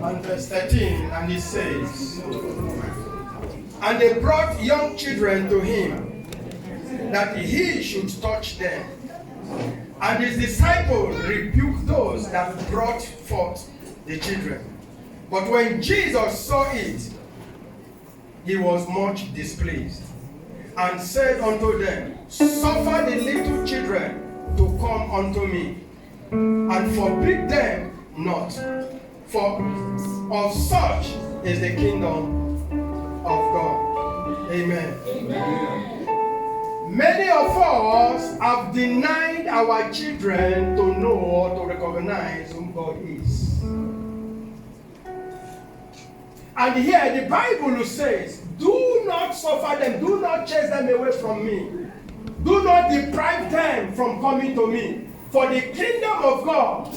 And verse 13, and it says, and they brought young children to him, that he should touch them. And his disciples rebuked those that brought forth the children. But when Jesus saw it, he was much displeased, and said unto them, suffer the little children to come unto me, and forbid them not, for of such is the kingdom of God. Amen. Amen. Many of us have denied our children to know or to recognize whom God is. And here the Bible says, do not suffer them, do not chase them away from me. Do not deprive them from coming to me. For the kingdom of God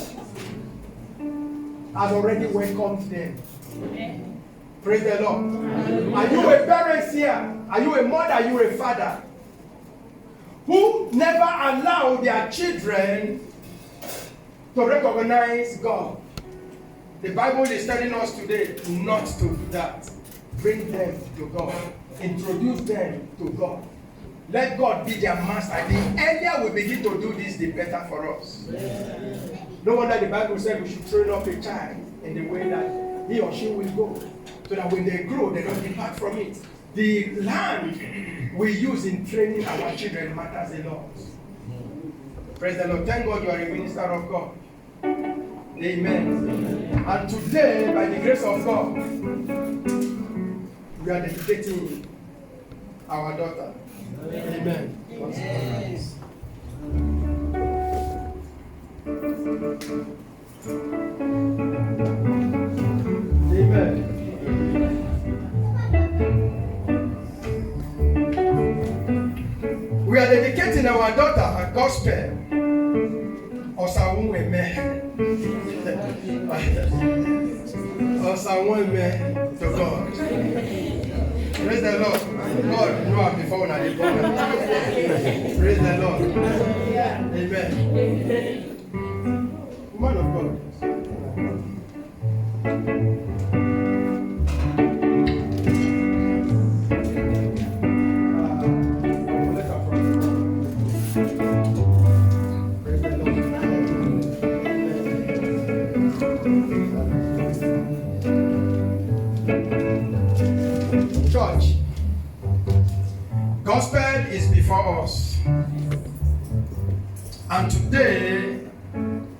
has already welcomed them. Amen. Praise the Lord. Amen. Are you a parent here? Are you a mother? Are you a father? Who never allow their children to recognize God? The Bible is telling us today not to do that. Bring them to God. Introduce them to God. let God be their master. The earlier we begin to do this, the better for us. No wonder the Bible said we should train up a child in the way that he or she will go, so that when they grow, they don't depart from it. The land we use in training our children matters a lot. Praise the Lord. Thank God you are a minister of God. Amen. And today, by the grace of God, we are dedicating our daughter. Amen. Yes. Amen. We are dedicating our daughter a gospel. To God. Praise the Lord. God knew her before when I did. Praise the Lord. Amen. Woman of God. Church, gospel is before us, and today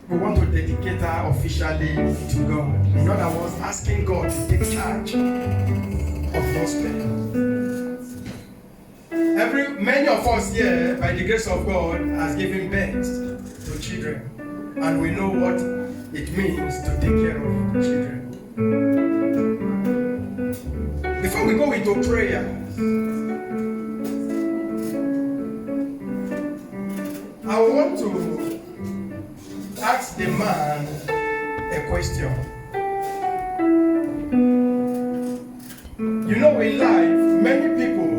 we want to dedicate her officially to God. In other words, asking God to take charge of gospel. Many of us here, by the grace of God, has given birth to children, and we know what it means to take care of children. Before we go into prayer, I want to ask the man a question. You know, in life, many people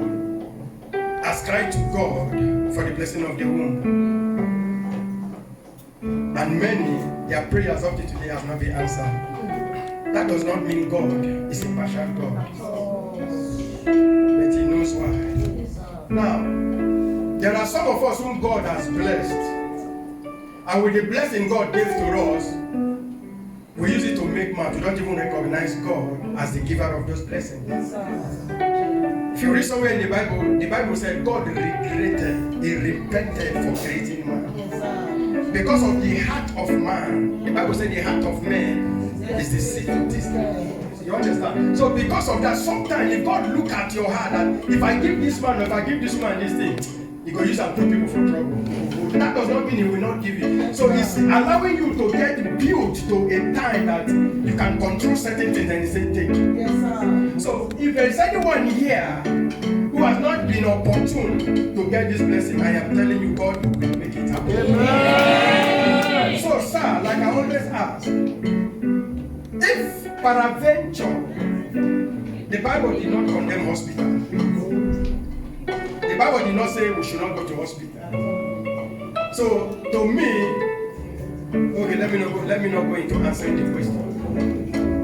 ascribe to God for the blessing of the womb. And many, their prayers up to today have not been answered. That does not mean God is a partial God. But He knows why. Now, there are some of us whom God has blessed. And with the blessing God gave to us, we use it to make mad. We don't even recognize God as the giver of those blessings. If you read somewhere in the Bible said God regretted, He repented for creating man. Because of the heart of man, the Bible said the heart of man is the seat of this. You understand? So because of that, sometimes if God look at your heart and if I give this man or if I give this woman this thing, He can use and put people for trouble. That does not mean He will not give you. So He's allowing you to get built to a time that you can control certain things and He said take. Yes, sir. So if there is anyone here who has not been opportune to get this blessing, I am telling you, God will make it happen. Amen. So sir, like I always ask, if peradventure the Bible did not condemn hospital, the Bible did not say we should not go to hospital. So to me, okay, let me not go into answering the question.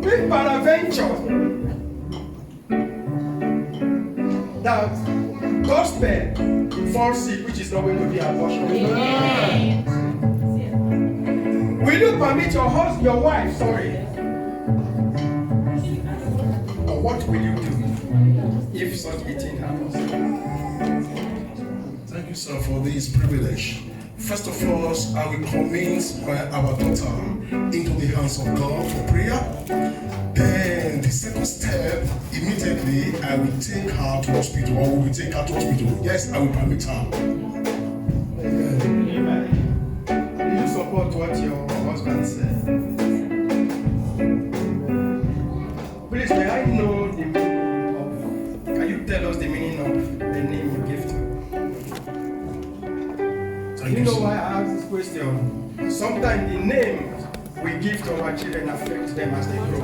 If peradventure that gospel falls sick, which is not going to be abortion, will you permit your wife, or what will you do if such a thing happens? Thank you, sir, for this privilege. First of all, I will commit our daughter into the hands of God for prayer. Then the second step, immediately I will take her to hospital, or we will take her to hospital. Yes, I will permit her. Amen. Do you support what your husband said? Please, may I know the meaning of, can you tell us the meaning of the name you give to? You know why I ask this question? Sometimes the names we give to our children affect them as they grow.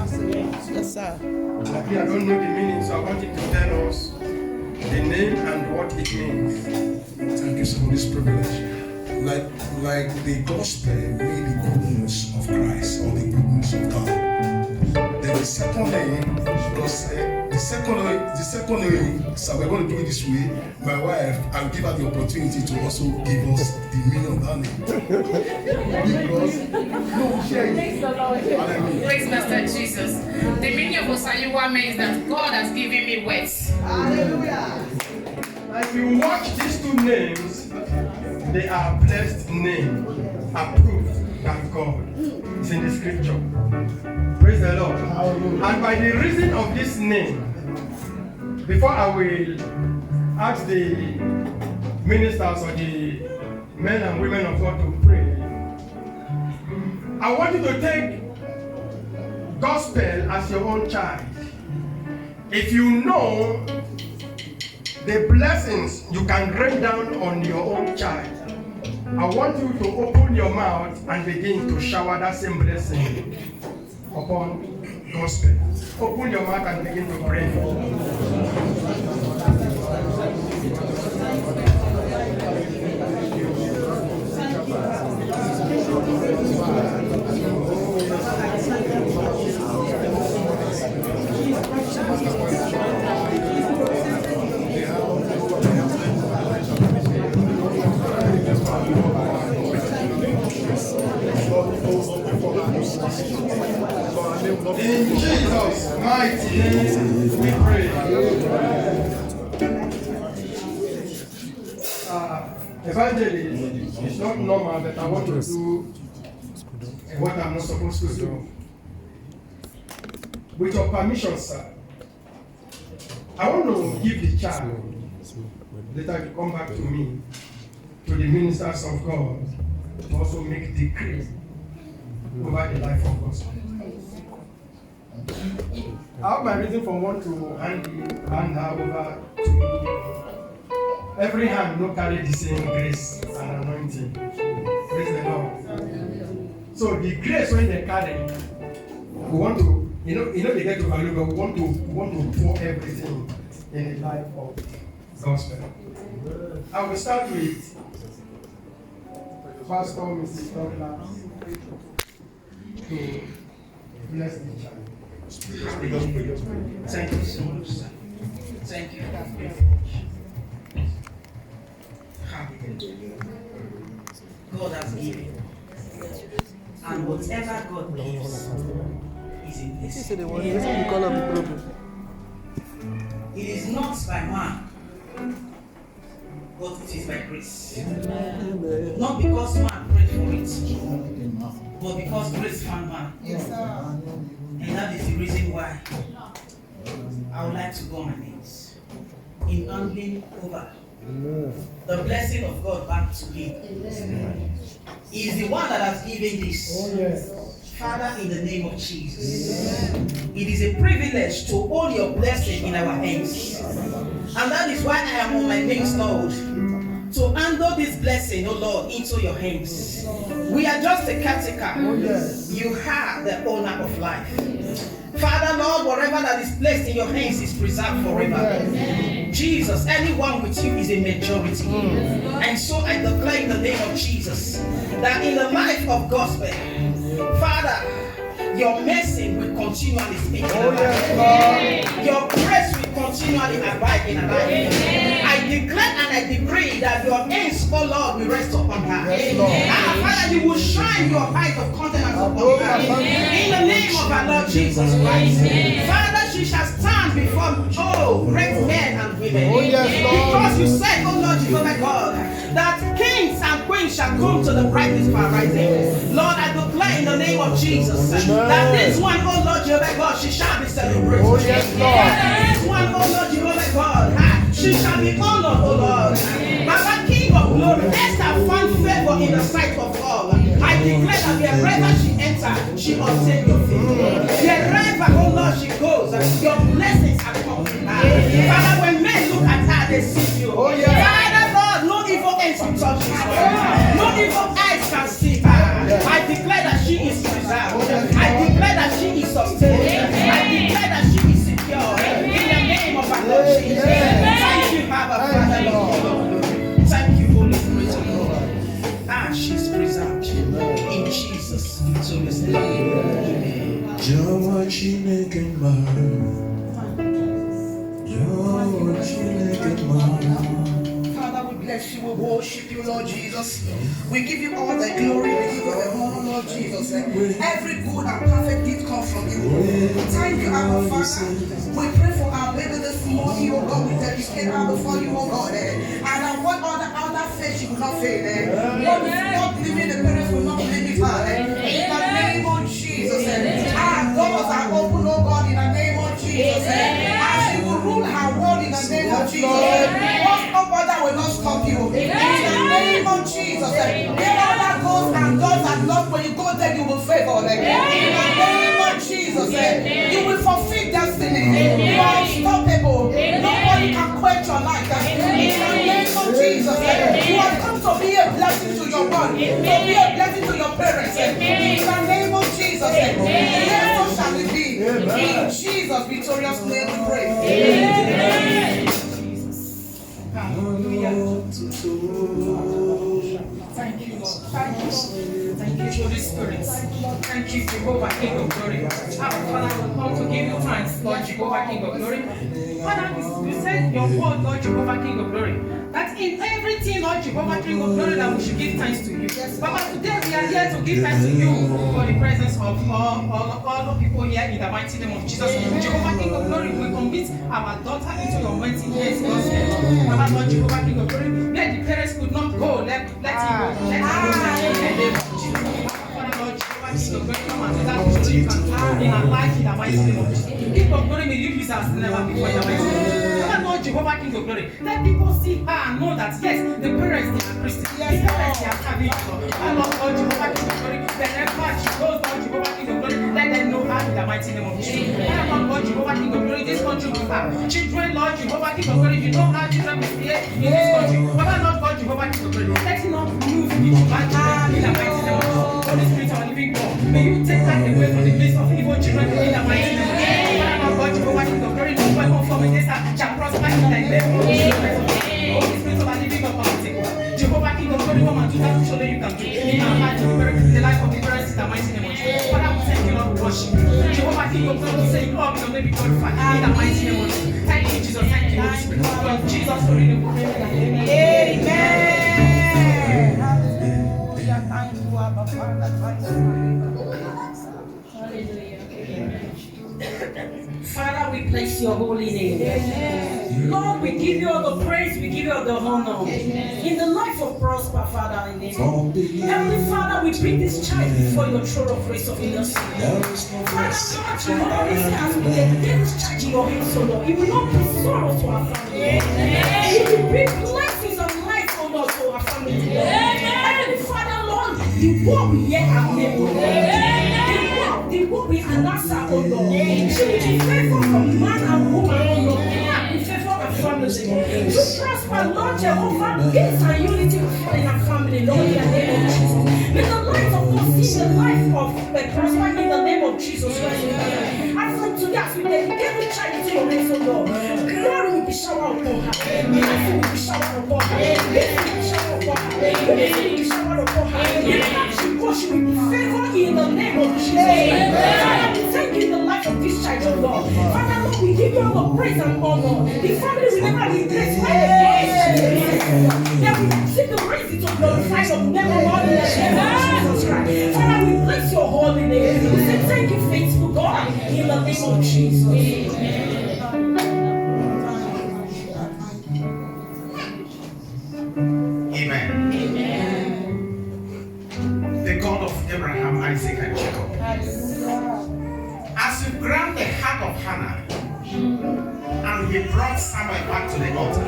Yes, sir. I don't know the meaning, so I want you to tell us the name and what it means. Thank you for this privilege. Like the gospel, really the good news of Christ or the good news of God. Then the second name, God said, The second way, so we're going to do it this way. My wife, I'll give her the opportunity to also give us the meaning of that name. Because Praise Master Jesus. The meaning of Osayuwa means that God has given me words. Hallelujah. If you watch these two names, they are blessed names, approved by God. It's in the scripture. Praise the Lord. And by the reason of this name, before I will ask the ministers or the men and women of God to pray, I want you to take gospel as your own child. If you know the blessings you can rain down on your own child, I want you to open your mouth and begin to shower that same blessing upon gospel. Open your mouth and begin to pray. In Jesus' mighty name we pray. Evangelist, it's not normal that I want to do what I'm not supposed to do. With your permission, sir, I want to give the child, later you come back to me, to the ministers of God, to also make decree over the life of gospel. I have my reason for want to hand her over to me. Every hand no carry the same grace and anointing. Praise the Lord. So the grace when they carry, we want to, they get to value, but we want to pour everything in the life of gospel. I will start with Pastor Mrs. Douglas to bless the child. Thank you so much, sir. Thank you. God has given. And whatever God gives is a blessing. It is not by man, but it is by grace. Not because man prayed for it, but because grace found man. And that is the reason why I would like to go on my knees in handing over the blessing of God back to him. He is the one that has given this. Father, in the name of Jesus, it is a privilege to hold your blessing in our hands. And that is why I am on my knees, Lord, to handle this blessing, oh Lord, into your hands. We are just a caretaker. You are the owner of life. Father, Lord, whatever that is placed in your hands is preserved forever. Jesus, anyone with you is a majority. And so I declare in the name of Jesus that in the life of gospel, Father, your mercy will continually speak in our life. Your grace will continually abide in our life. I declare and I decree that your hands, oh Lord, will rest upon her. Father, you will shine your light of countenance upon her. In the name of our Lord Jesus Christ. Father, she shall stand before, great men and women. Because you said, oh Lord, Jehovah God, that kings and queens shall come to the brightness of our rising. Lord, I declare in the name of Jesus that this one, oh Lord, Jehovah God, she shall be celebrated. This one, oh Lord, Jehovah God, she shall be honored, oh Lord. Baba, King of glory, Esther found favor in the sight of all. I declare that wherever she enters, she obtains your favor. Wherever, oh Lord, she goes, your blessings are coming. Father, when men look at her, they see you. Father, Lord, no evil ends can touch this world. No evil eyes can see her. I declare that she is preserved. I declare that she is sustained. I declare that she is secure. In the name of our Lord Jesus. Thank you, Father, Lord. Thank you, Holy Spirit of God. She's preserved. In Jesus' victorious name. Amen. Father, we bless you, we worship you, Lord Jesus. We give you all the glory, we give you the honor, Lord Jesus. Every good and perfect gift comes from you. Thank you, our Father. We pray for our baby this morning, oh God. We dedicate her before you, oh God. And I want other faith she will not fail. Lord, we will not believe in the parents will not believe in her. In the name of Jesus. Our doors are open, oh God, in the name of Jesus. As you will rule her world in the name of Jesus. What other will not stop you. In the name of Jesus. Where other goes and doors are locked, when you go there, you will favor them. In the name of Jesus. You will fulfill destiny. You are unstoppable. Nobody can quench your life. In the name of Jesus. You have come to be a blessing to your world, to be a blessing to your parents. In the name of Jesus. Yes, so shall it be. In Jesus' victorious name we pray. Amen. Hallelujah. Thank you, Lord. Thank you, Lord. Thank you, Holy Spirit. Thank you, Jehovah, King of Glory. Our Father, we come to give you thanks, Lord Jehovah, King of Glory. Father, you said your word, Lord Jehovah, King of Glory, that in everything, Lord Jehovah, King of Glory, that we should give thanks to you. But today we are here to give thanks to you for the presence of all the people here in the mighty name of Jesus. Jehovah, King of Glory, we commit our daughter into your mighty hands, Lord. Lord Jehovah, King of Glory, let the parents could not go, let him go. Let him go in the name of Jesus. Father, Lord Jehovah, King of Glory, come and do that so you can have in our life in the mighty name of Jesus. King of Glory, may you use us never before in the mighty name of Jesus. Father, Lord Jehovah, King of Glory, let people see her and know that yes, the parents they are Christians. The parents they are serving you. Father, Lord Jehovah, King of Glory, whenever she goes, Lord Jehovah, King of Glory, let them know her in the mighty name of Jesus. Father, Lord Jehovah, King of Glory, this country will have children, Lord Jehovah, King of Glory, you know how children will be here in this country. Father, Lord God, Jehovah, King of Glory, let it not move into bad in the mighty name of Jesus. Holy Spirit of living God, may you take that away from the midst of evil children in the mighty name of Jesus. Father, Lord God, Jehovah, King of Glory, no weapon formed against her shall prosper in the name of Jesus. Holy Spirit of living God, come and take over. Jehovah, King of Glory, come and do that which only you can do in our life, the life of the parents in the mighty name of Jesus. Father, we thank you, Lord, we worship you. Jehovah, King of Glory, we say you all will be glorified in the mighty name of Jesus. Thank you, Jesus. Thank you, Holy Spirit. For in Jesus' holy name, we pray. Amen. Hallelujah. Thank you, Abba Father. Hallelujah. Father, we bless your holy name. Amen. Lord, we give you all the praise, we give you all the honor. Amen. In the life of Prosper, Father, in the name. Heavenly Father, we bring this child before your throne of grace of mercy. Father, Lord, you always ask me that this child in your hands, O Lord, you will not bring sorrow to our family. Amen. You will bring blessings and life, O Lord, to our family. Heavenly Father, Lord, the war we hear our name. The war we answer, O Lord. She will be faithful from man and woman, O Lord. Be faithful and family. To prosper, Lord Jehovah, peace and unity in our family, Lord, in the name of Jesus. May the light of God see the life of the prosper in the name of Jesus Christ. And from today, as we dedicate the child into your hands, O Lord, glory will be showered upon her. Blessing will be showered upon her. Blessing will be showered upon her. Blessing will be showered upon her. Wherever she goes, she will be favored in the name of Jesus. Father, we thank you in the life of this child, O Lord. Father, Lord, we give you all the praise and honor. The family will never be blessed by the Lord. They will see the reason to glorify your name, Lord, in the name of Jesus Christ. Father, we bless your holy name. We say thank you, faithful God, in the name of Jesus. Amen. The God of Abraham, Isaac, and Jacob. As you grant the heart of Hannah, and he brought Samuel back to the altar.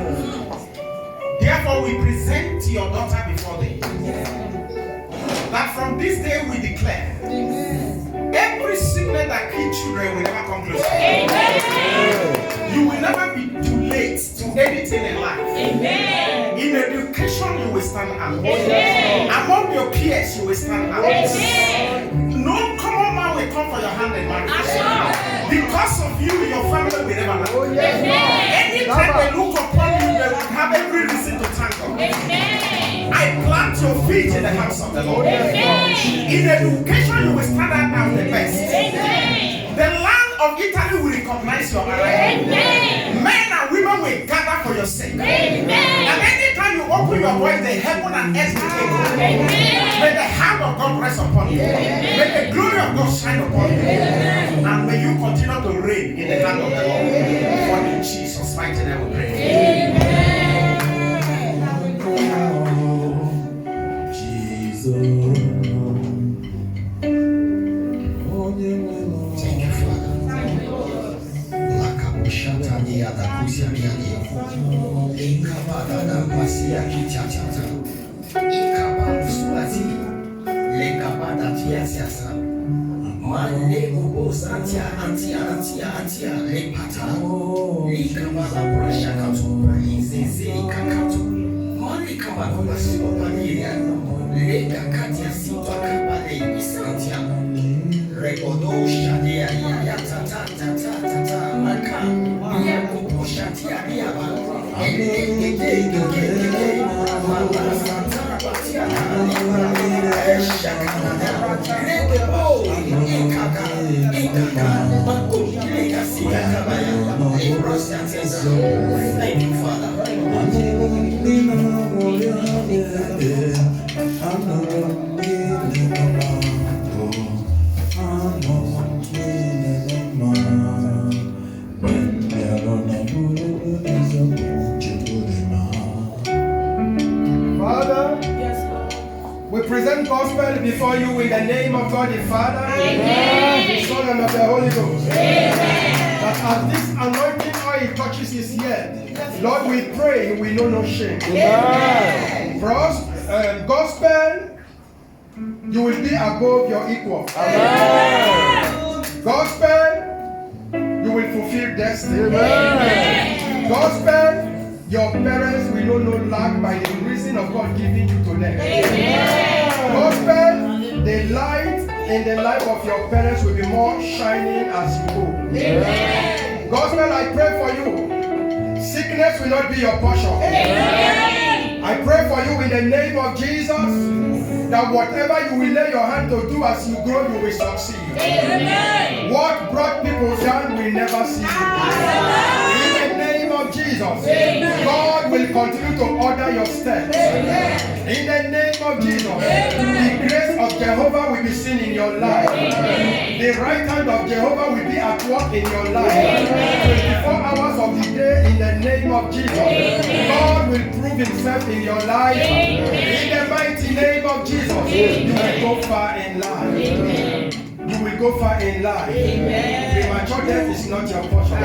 Therefore, we present your daughter before thee. That from this day we declare, every sickness that kills children will never come close to you. Amen. You will never be too late to anything in life. Amen. In education, you will stand out. Amen. Among your peers, you will stand out. Amen. No common man will come for your hand in marriage. Because of you, your family will never know. Anytime they look upon you, they will have every reason to thank God. Amen. I plant your feet in the house of the Lord. Amen. In education, you will stand out as the best. Amen. The land of Italy will recognize your arrival. Men and women will gather your sake. And anytime you open your voice, the heaven and earth will take over. May the hand of God rest upon you. May the glory of God shine upon you. And may you continue to reign in the hand of the Lord. For in Jesus' mighty name we pray. Thank you, Father. Lakabushatadia da kusiadia. Ikabada da pasia kichachata. Ikabada suati. Lekabada tiasiasa. Mane kubosa antia lepata. Ikabada prashakatu. Izizi kakatu. Mane kabada pasio paniria. Leka katia sitwa kabale isantia. Rekodo shadia ya ta maka ya kupusha tia ya ba mala santa patia thank you, Father. Father, we present gospel before you in the name of God the Father, the Son, and of the Holy Ghost. That as this anointing oil touches his head, Lord, we pray we know no shame. For us, gospel, you will be above your equal. Gospel, you will fulfill destiny. Gospel, your parents will know no lack by the reason of God giving you to them. Gospel, the light in the life of your parents will be more shining as you go. Gospel, I pray for you. Sickness will not be your portion. I pray for you in the name of Jesus that whatever you will lay your hand to do as you grow, you will succeed. What brought people down will never see you. In the name of Jesus, God will continue to order your steps. In the name of Jesus, the grace of Jehovah will be seen in your life. The right hand of Jehovah will be at work in your life. 24 hours of the day in the name of Jesus. God will prove himself in your life. In the mighty name of Jesus, you will go far in life. You will go far in life. Premature death is not your portion.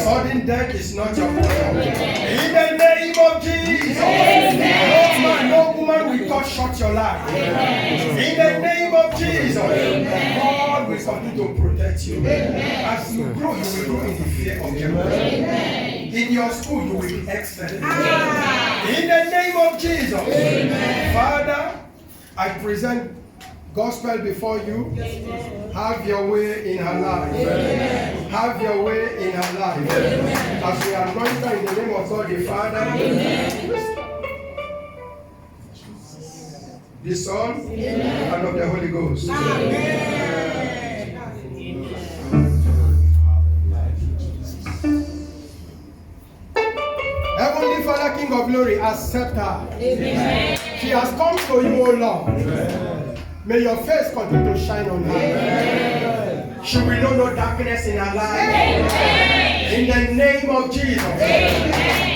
Sudden death is not your portion. In the name of Jesus, no man, no woman will cut short your life. In the name of Jesus, God will continue to protect you. As you grow, you will grow in the fear of Jehovah. In your school, you will be excellent. In the name of Jesus, Father, I present gospel before you. Have your way in her life. Have your way in her life. As we anoint her in the name of God the Father, the Son, and of the Holy Ghost. Heavenly Father, King of Glory, accept her. She has come to you, O Lord. May your face continue to shine on her. She will know no darkness in her life. In the name of Jesus.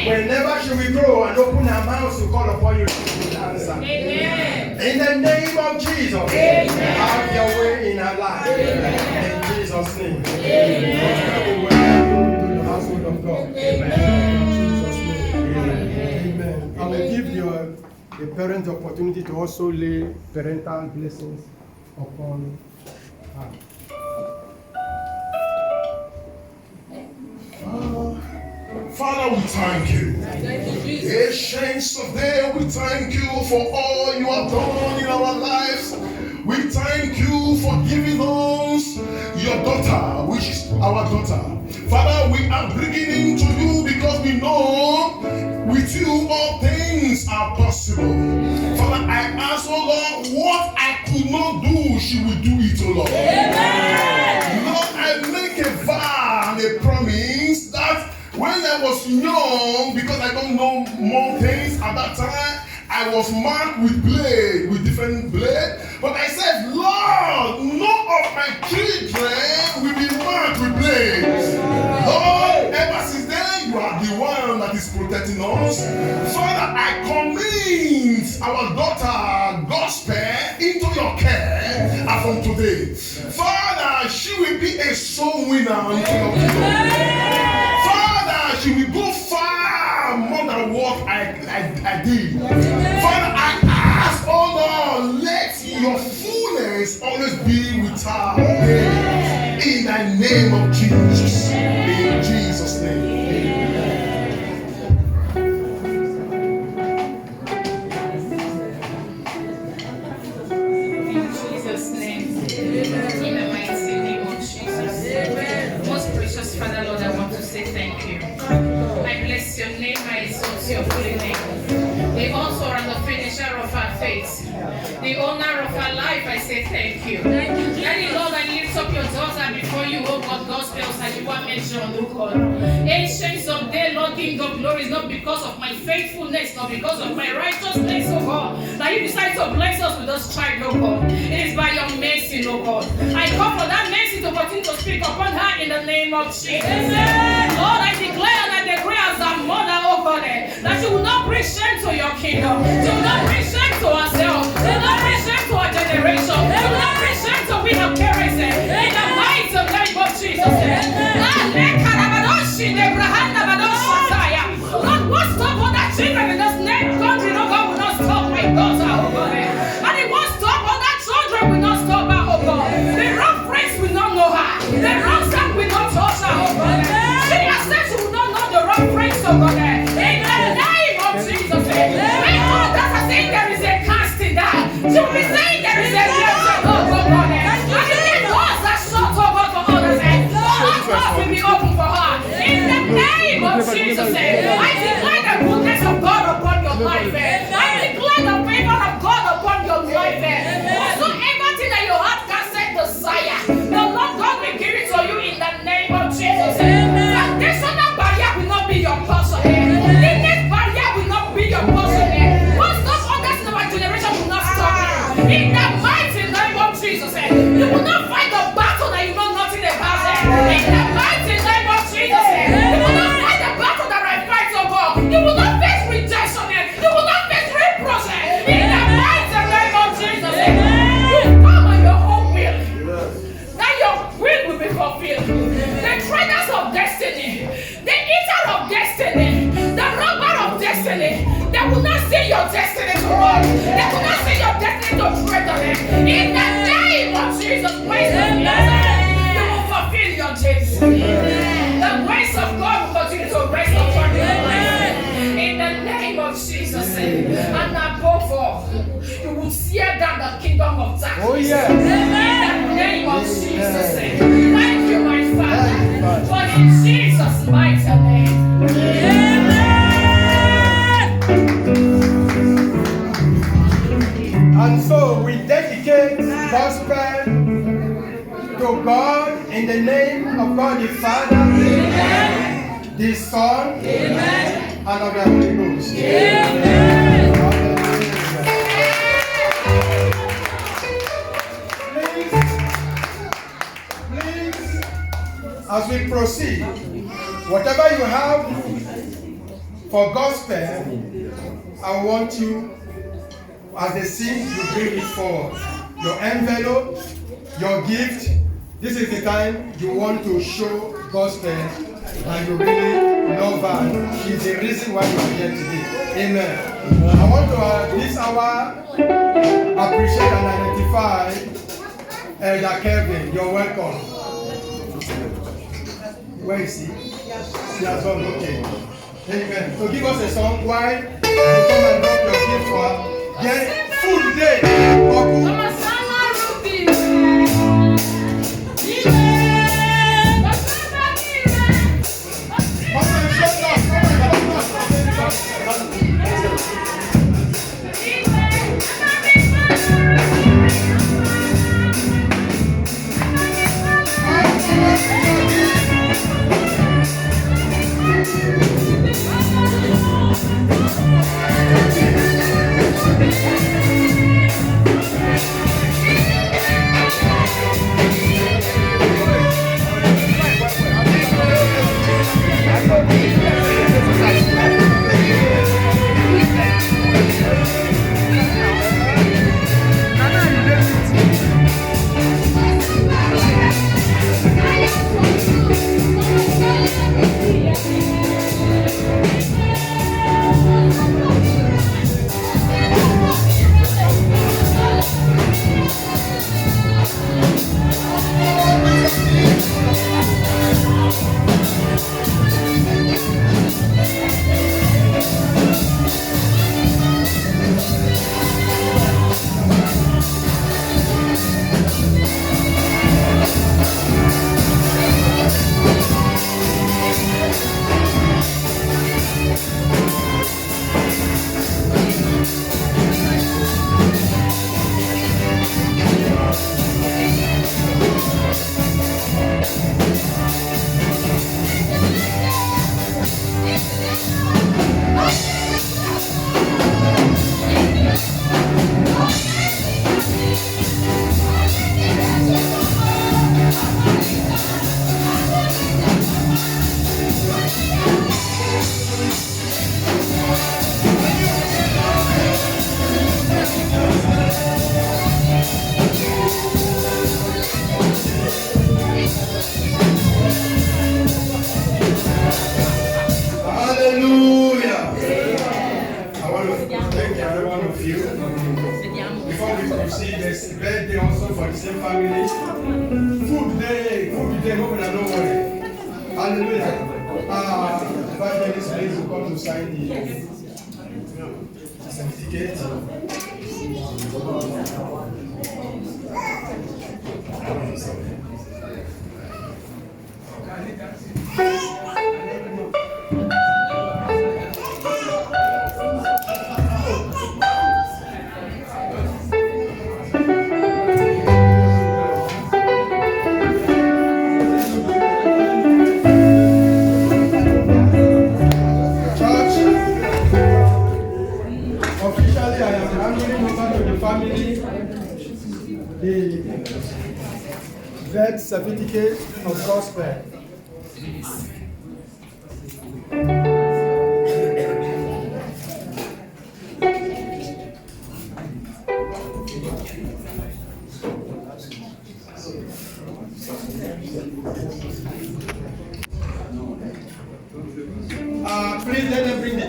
Whenever she will grow and open her mouth to call upon you, she will answer. In the name of Jesus. Have your way in her life. In Jesus' name. God will welcome you to the household of God. In Jesus' name. Amen. I will give the parent the opportunity to also lay parental blessings upon her. Father, we thank you. Ancients of days, we thank you for all you have done in our lives. We thank you for giving us your daughter, which is our daughter. Father, we are bringing to you because we know with you all things are possible. Father, I ask, oh Lord, what I could not do, she will do it, oh Lord. Amen. Lord, I make a vow and a promise that when I I was young, because I don't know more things at that time, I was marked with blade, with different blade. But I said, Lord, none of my children will be marked with blades. Lord, ever since then, you are the one that is protecting us. Father, I commit our daughter, Gospel, into your care and from today. Father, she will be a soul winner into your kingdom. Father, she will go far more than what I did. Father, I ask, oh Lord, let your fullness always be with her. In the name of Jesus. In Jesus' name. In Jesus' name. In the mighty name of Jesus. Most precious Father, Lord, I want to say thank you. I bless your name, I exalt your holy name. The author and the finisher of our faith, the owner of our life, I say thank you. Daddy, Lord, I lift up your daughter before you, oh God, gospels that you are mentioned, oh God. Ancients of day, Lord, King of glory, is not because of my faithfulness, not because of my righteousness, oh God, that you decide to bless us with this child, oh God. It is by your mercy, oh God. I call for that mercy to continue to speak upon her in the name of Jesus. Lord, I declare and I decree as a mother, oh God, that you will not bring shame to your kingdom. You will not bring shame to ourselves. You will not bring shame to our generation. You will not bring shame to we have parents. In the mighty name of Jesus. Lord, what's stop other children in this name country? No God will not stop my daughter, oh God. And it won't stop other children will not stop her, oh God. The wrong friends will not know her. The wrong son will not touch her, oh God. She herself she will not know the wrong friends, oh God. In the name of Jesus. My God, that has said there is a casting down. She will be saying there is a blessing, oh God. And the doors are shut, oh God, for others. All doors will be open for her. In the name of Jesus. I declare the goodness of God upon your life. I declare the favor of God upon your life. Whatsoever thing that your heart can say desire, the Lord God will give it to you in the name of Jesus. Foundational barrier will not be your portion. Lineage barrier will not be your portion. What's not others in our generation will not stop you. In the mighty name of Jesus. You will not fight the battle that you know nothing about. In the mighty name of Jesus. You will not fight the battle that I fight, oh God. You will not face rejection. You will not face reproach. In the mighty name of Jesus. You come on your own will. That your will be fulfilled. The treasures of destiny, the eater of destiny, the robber of destiny, they will not see your destiny to run. They will not see your destiny to tread on it. In the name of Jesus Christ, you will fulfill your destiny. The grace of God will continue to rest upon your life. In the name of Jesus, and above all, you will tear down the kingdom of darkness. Oh, yes. In the name of Jesus. Thank you, my Father. For in Jesus' mighty name. And so we dedicate gospel to God in the name of God the Father, Amen. The Son, Amen. And of the Holy Ghost. Amen. Please, as we proceed, whatever you have for gospel, I want you, as they sing, you bring it forward. Your envelope, your gift. This is the time you want to show gospel and you really love her. It's the reason why you are here today. Amen. I want to this hour appreciate and identify Elder Kevin. You're welcome. Where is he? He has gone. Okay. Amen. So give us a song while you come and drop your gift for her. Get full day. Thank you. birthday also for the same family. Food day, hope that no worry. Hallelujah. Evangelist, please will come to sign the certificate. Officially, I am handing over to the family the birth certificate of gospel. Please let them bring the